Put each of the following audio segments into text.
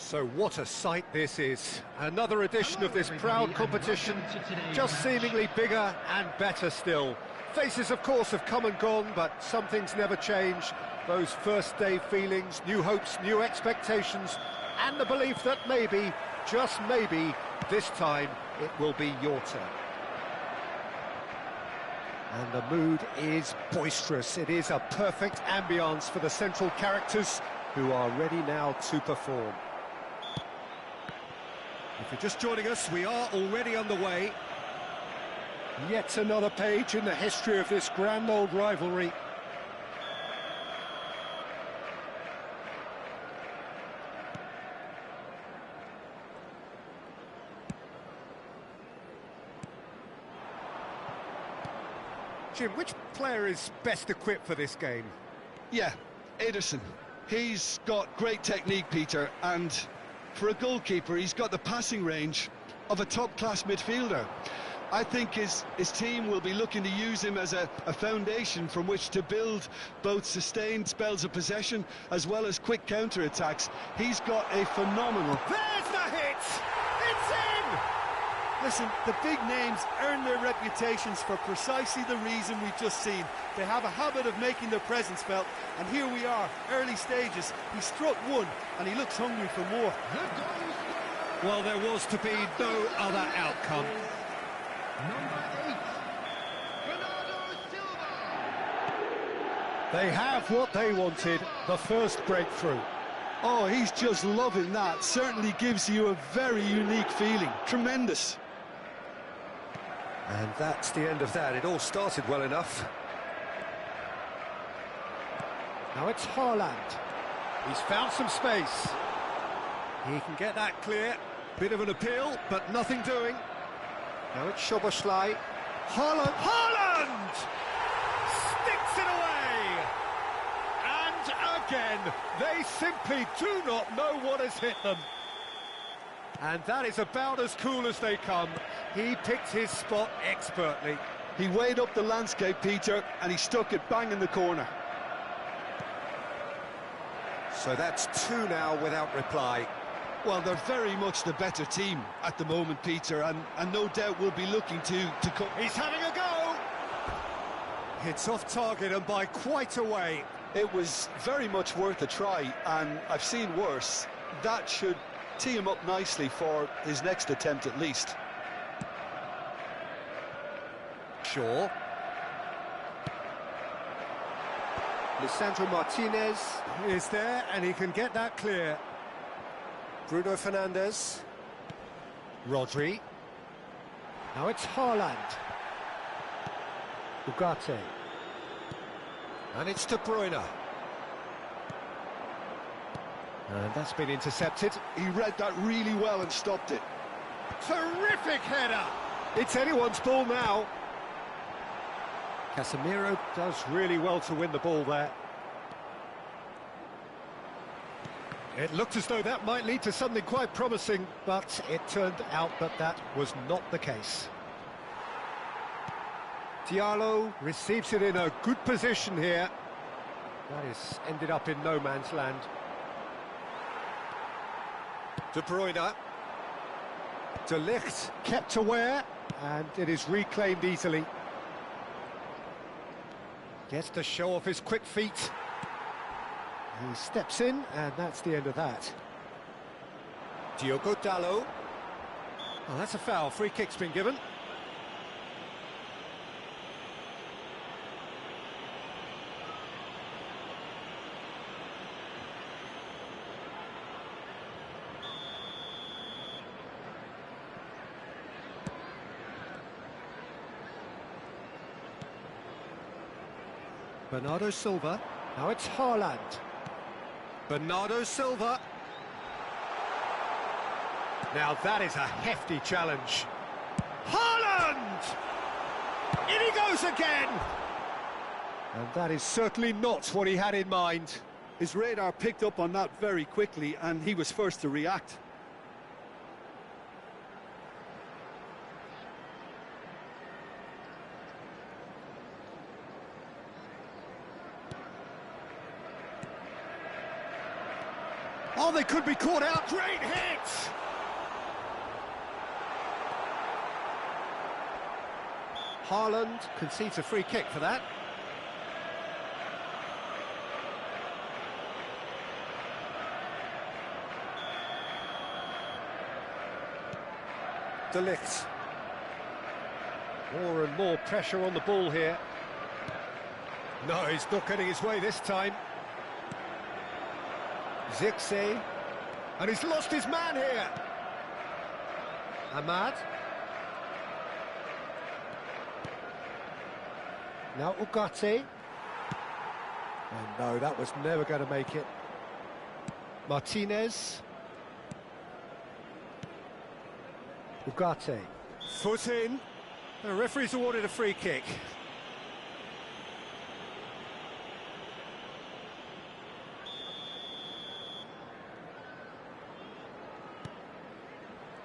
So what a sight this is. Another edition of this proud competition, just seemingly bigger and better still. Faces, of course, have come and gone, but some things never change. Those first day feelings, new hopes, new expectations, and the belief that maybe, just maybe, this time it will be your turn. And the mood is boisterous. It is a perfect ambience for the central characters who are ready now to perform. If you're just joining us, we are already underway. Yet another page in the history of this grand old rivalry. Jim, which player is best equipped for this game? Yeah, Ederson. He's got great technique, Peter, and for a goalkeeper, he's got the passing range of a top-class midfielder. I think his team will be looking to use him as a foundation from which to build both sustained spells of possession as well as quick counter-attacks. He's got a phenomenal... There's the hit! It's in! Listen, the big names earn their reputations for precisely the reason we've just seen. They have a habit of making their presence felt, and here we are, early stages. He struck one, and he looks hungry for more. Well, there was to be no other outcome. They have what they wanted, the first breakthrough. Oh, he's just loving that. Certainly gives you a very unique feeling. Tremendous. And that's the end of that. It all started well enough. Now it's Haaland. He's found some space. He can get that clear. Bit of an appeal, but nothing doing. Now it's Szoboszlai. Haaland! Haaland! Sticks it away! And again, they simply do not know what has hit them. And that is about as cool as they come. He picked his spot expertly. He weighed up the landscape, Peter, and he stuck it bang in the corner. So that's two now without reply. Well, they're very much the better team at the moment, Peter, and no doubt will be looking to come. He's having a go! It's off target and by quite a way. It was very much worth a try, and I've seen worse. That should tee him up nicely for his next attempt at least. Shaw. Lisandro Martinez is there, and he can get that clear. Bruno Fernandes. Rodri. Now it's Haaland. Ugarte. And it's De Bruyne. And that's been intercepted. He read that really well and stopped it. Terrific header! It's anyone's ball now. Casemiro does really well to win the ball there. It looked as though that might lead to something quite promising, but it turned out that that was not the case. Diallo receives it in a good position here. That is ended up in no man's land. De Bruyne. De Ligt kept aware, and it is reclaimed easily. Gets to show off his quick feet. He steps in, and that's the end of that. Diogo Dalot. Oh, that's a foul. Free kick's been given. Bernardo Silva. Now it's Haaland. Bernardo Silva. Now that is a hefty challenge. Haaland! In he goes again! And that is certainly not what he had in mind. His radar picked up on that very quickly, and he was first to react. Oh, they could be caught out. Great hit! Haaland concedes a free kick for that. De Ligt. More and more pressure on the ball here. No, he's not getting his way this time. Zirkzee, and he's lost his man here. Ahmad. Now Ugarte. And no, that was never going to make it. Martinez. Ugarte. Foot in. The referee's awarded a free kick.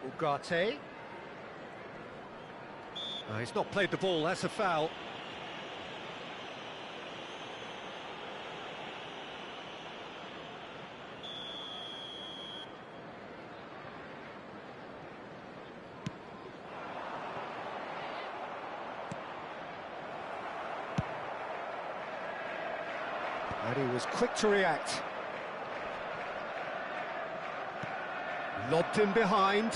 Ugarte. He's not played the ball, that's a foul. And he was quick to react. Lobbed in behind.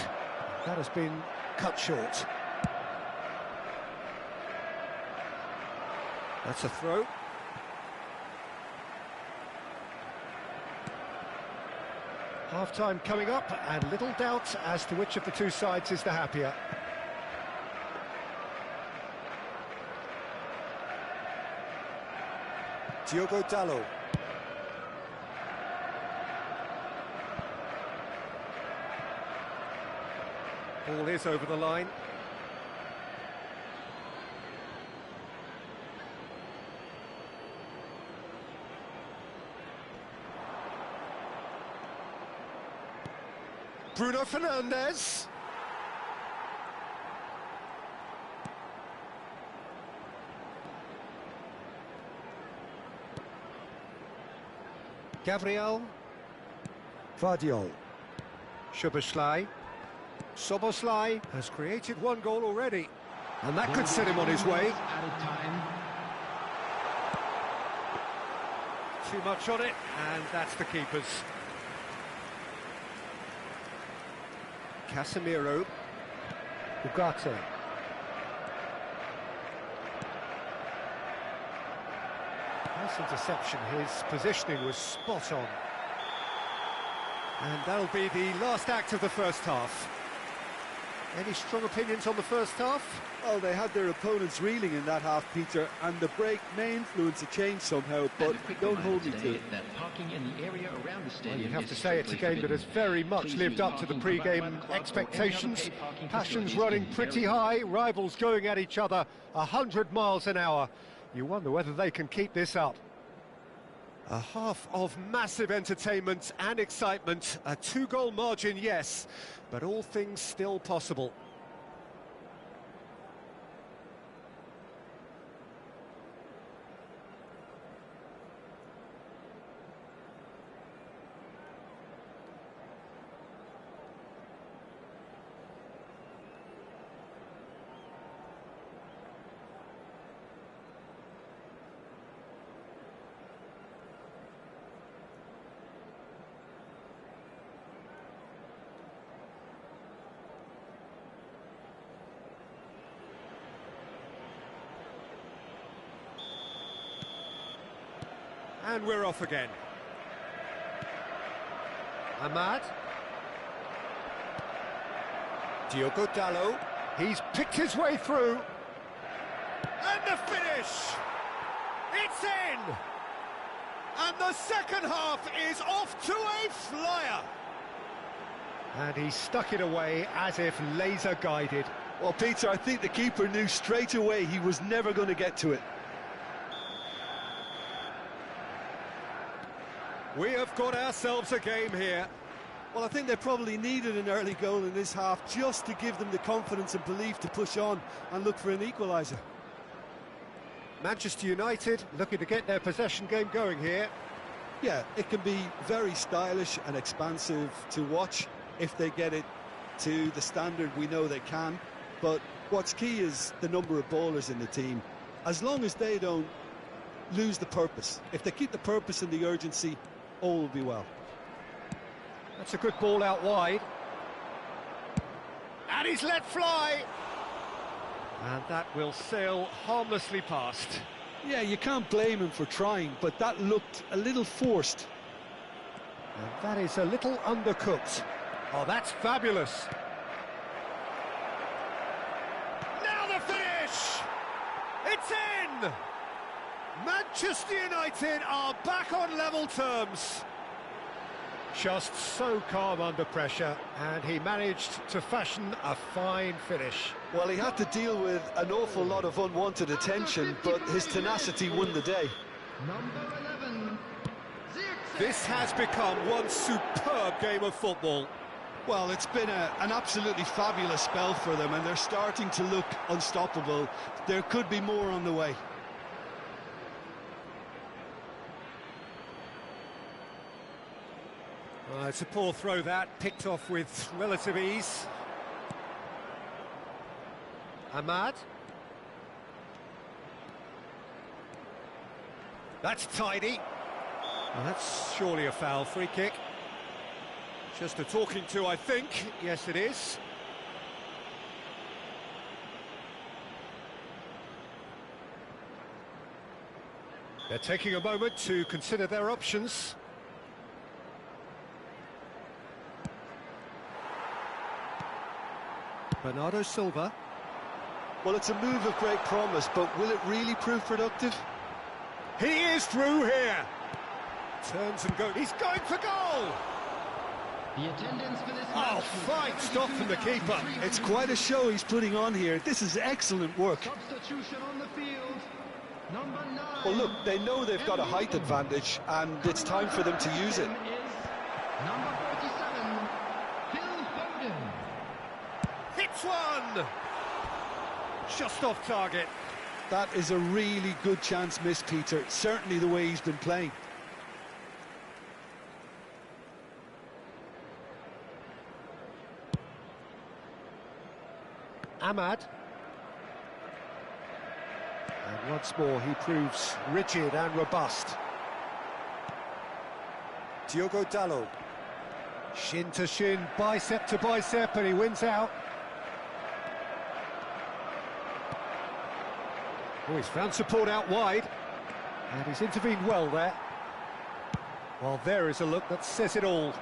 That has been cut short. That's a throw. Half-time coming up, and little doubt as to which of the two sides is the happier. Diogo Dalot. Ball is over the line. Bruno Fernandes. Gabriel. Vardiol. Szoboszlai. Szoboszlai has created one goal already, and that could set him on his way. Too much on it, and that's the keeper's. Casemiro. Ugarte. Nice interception, his positioning was spot on. And that'll be the last act of the first half. Any strong opinions on the first half? Well, they had their opponents reeling in that half, Peter, and the break may influence a change somehow, but don't hold me to it. Well, you'd have to say it's a game that has very much lived up to the pre-game expectations. Passions running pretty high, rivals going at each other 100 miles an hour. You wonder whether they can keep this up. A half of massive entertainment and excitement, a two-goal margin, yes, but all things still possible. And we're off again. Ahmad. Diogo Dalot. He's picked his way through. And the finish! It's in! And the second half is off to a flyer! And he stuck it away as if laser guided. Well, Peter, I think the keeper knew straight away he was never going to get to it. We have got ourselves a game here. Well, I think they probably needed an early goal in this half just to give them the confidence and belief to push on and look for an equaliser. Manchester United looking to get their possession game going here. Yeah, it can be very stylish and expansive to watch if they get it to the standard we know they can. But what's key is the number of ballers in the team. As long as they don't lose the purpose, if they keep the purpose and the urgency, all will be well. That's a good ball out wide. And he's let fly. And that will sail harmlessly past. Yeah, you can't blame him for trying, but that looked a little forced. And that is a little undercooked. Oh, that's fabulous. Now the finish! It's in! Manchester United are back on level terms. Just so calm under pressure, and he managed to fashion a fine finish. Well, he had to deal with an awful lot of unwanted attention, but his tenacity won the day. Number 11, This has become one superb game of football. Well, it's been an absolutely fabulous spell for them, and they're starting to look unstoppable. There could be more on the way. It's a poor throw that, picked off with relative ease. Ahmad. That's tidy. Well, that's surely a foul, free kick. Just a talking to, I think. Yes, it is. They're taking a moment to consider their options. Bernardo Silva. Well, it's a move of great promise, but will it really prove productive? He is through here. Turns and goes. He's going for goal. The attendance for this match fine stop from the keeper. It's quite a show he's putting on here. This is excellent work. Substitution on the field. Number 9. Well, look, they know they've got a height advantage, and it's time for them to use it. Number 47, Phil Foden. Hits one. Just off target. That is a really good chance missed, Peter. Certainly the way he's been playing. Ahmad. And once more he proves rigid and robust. Diogo Dalot. Shin to shin, bicep to bicep, and he wins out. Oh, he's found support out wide. And he's intervened well there. Well, there is a look that says it all.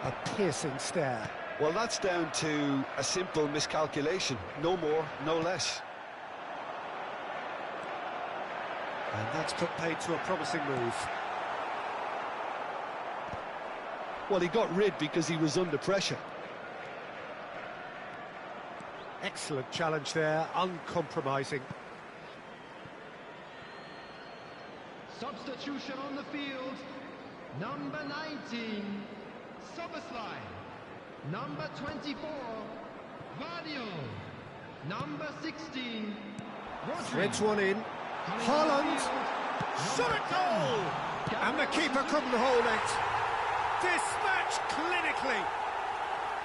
A piercing stare. Well, that's down to a simple miscalculation. No more, no less. And that's put paid to a promising move. Well, he got rid because he was under pressure. Excellent challenge there, uncompromising. Substitution on the field. Number 19, Soboslai. Number 24, Vadio. Number 16, Rodri. Threads one in. Haaland. Shot a goal! And the keeper couldn't hold it. Dispatched clinically.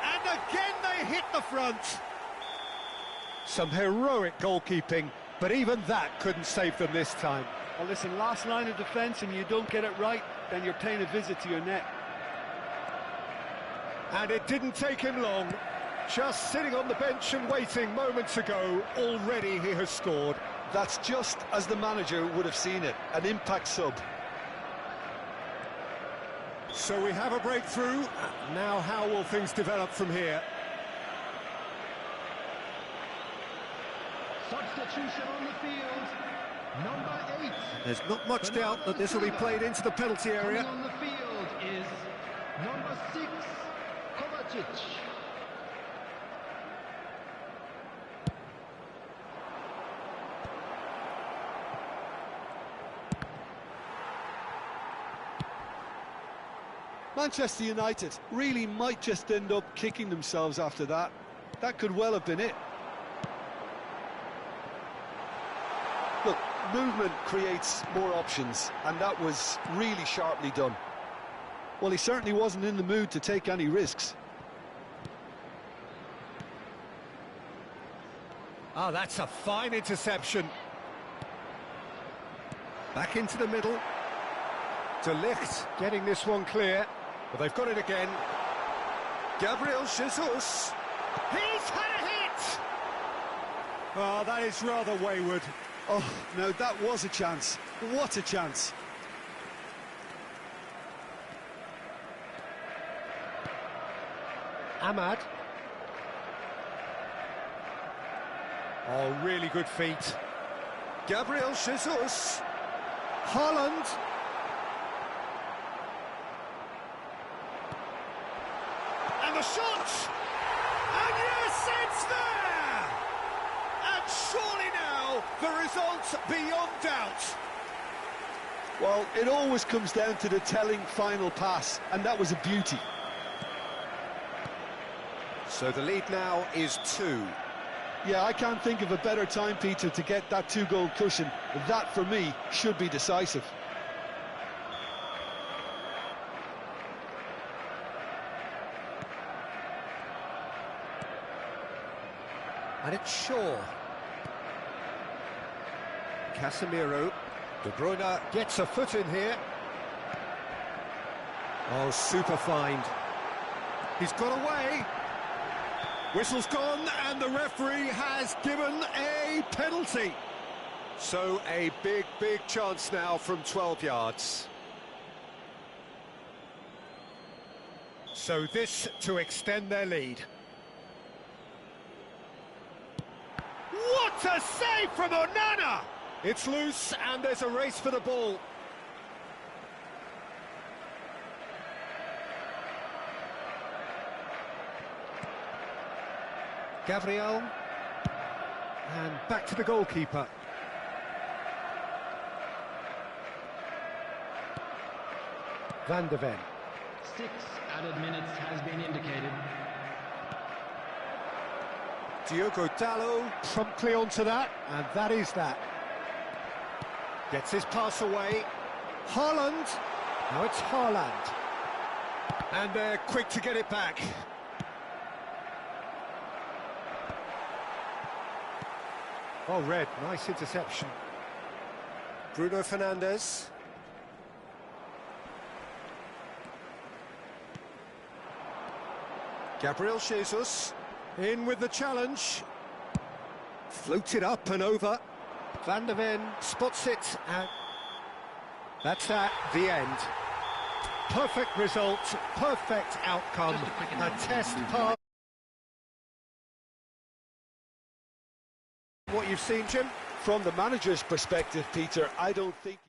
And again they hit the front. Some heroic goalkeeping, but even that couldn't save them this time. Well, listen, last line of defence, and you don't get it right, then you're paying a visit to your net. And it didn't take him long. Just sitting on the bench and waiting moments ago, already he has scored. That's just as the manager would have seen it, an impact sub. So we have a breakthrough. Now how will things develop from here? Substitution on the field. Number 8. There's not much doubt that this will be played into the penalty area. Coming on the field is number 6, Kovacic. Manchester United really might just end up kicking themselves after that. That could well have been it. Look, movement creates more options, and that was really sharply done. Well, he certainly wasn't in the mood to take any risks. Oh, that's a fine interception. Back into the middle. De Ligt getting this one clear. But they've got it again. Gabriel Jesus. He's had a hit! Oh, that is rather wayward. Oh, no, that was a chance. What a chance. Ahmad. Oh, really good feet. Gabriel Jesus. Haaland. And the shot! And yes, it's there! And surely now, the result's beyond doubt. Well, it always comes down to the telling final pass, and that was a beauty. So the lead now is 2. Yeah, I can't think of a better time, Peter, to get that 2-goal cushion. That, for me, should be decisive. And it's Shaw. Casemiro. De Bruyne gets a foot in here. Oh, super find. He's got away. Whistle's gone, and the referee has given a penalty. So a big, big chance now from 12 yards. So this to extend their lead. What a save from Onana! It's loose, and there's a race for the ball. Gabriel, and back to the goalkeeper. Van de Ven. 6 added minutes has been indicated. Diogo Dalot promptly onto that, and that is that. Gets his pass away. Haaland. Now it's Haaland. And they're quick to get it back. Oh, Red, nice interception. Bruno Fernandes. Gabriel Jesus, in with the challenge. Floated up and over. Van de Ven spots it, and that's that, the end. Perfect result, perfect outcome, a test pass. What you've seen, Jim? From the manager's perspective, Peter, I don't think...